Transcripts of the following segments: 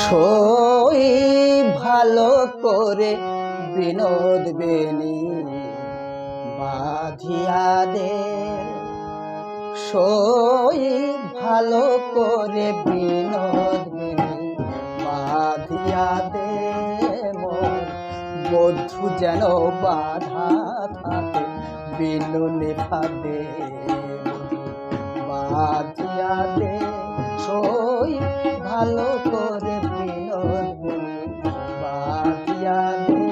সই ভালো করে বিনোদ বেনি বাঁধিয়া দে, সই ভালো করে বিনোদ বেনি বাঁধিয়া দে, মন বধূ যেন বাধা থাকে বিনুনি ফাঁদে বাঁধিয়া দে, সই ভালো করে বিনোদ বেনি বাঁধিয়া দে।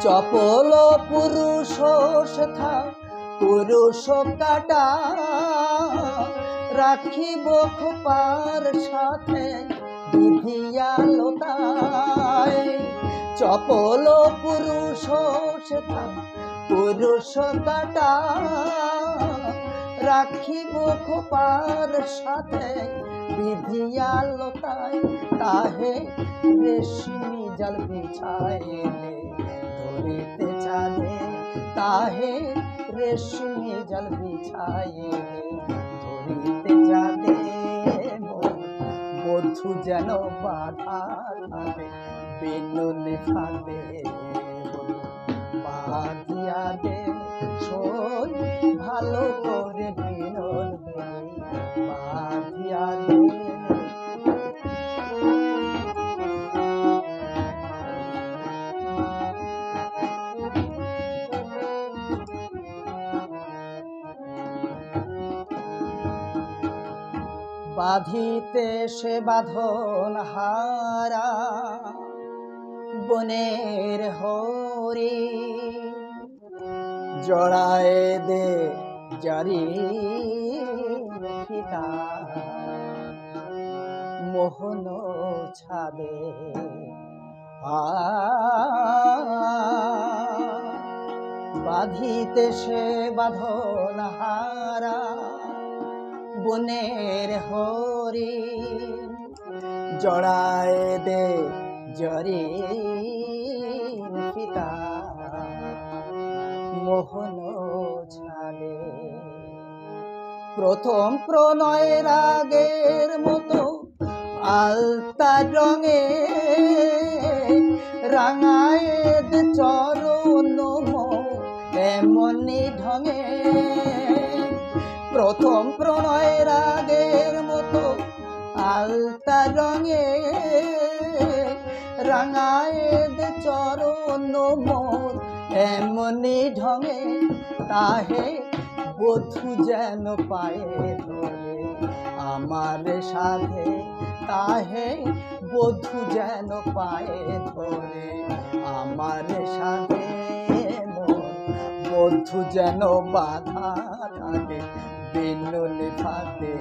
চপল পুরুষ সেথা পুরুষ কাটা, রাখিব খোপার সাথে বিধিয়া লোতায়। চপল পুরুষ সেথা পুরুষ কাটা, রাখিব খোপার সাথে বিধিয়া লোতায়। তাহে রেশমি জাল বিছায়ে ধরিতে চাঁদে, তাহে রেশমি জাল বিছায়ে ধরিতে চাঁদে, বধূ যেন বাধা থাকে বিনুনি ফাঁদে বাঁধিয়া দে, সই ভালো করে বিনোদ বেনি বাঁধিয়া দে। বাঁধিতে সে বাঁধন হারা বনের হরি, জড়ায় দে জারি ফিতা মোহন ছাদে। বাঁধিতে সে বাঁধন হারা বনের হরি, জড়ায় দে জরি পিতা মোহন ছাদে। প্রথম প্রণয় রাগের মতো আলতা রঙে, রাঙায় দে চরণ এমনি ঢঙে। প্রথম প্রণয় রাগের মতো আলতা রঙে, রাঙায় দে চরণ মোর এমনি ঢঙে। তাহে বধূ যেন পায়ে ধরে আমার সাধে, তাহে বধূ যেন পায়ে ধরে আমার সাধে, বধূ যেন বাধা থাকে বিনুনি ফাঁদে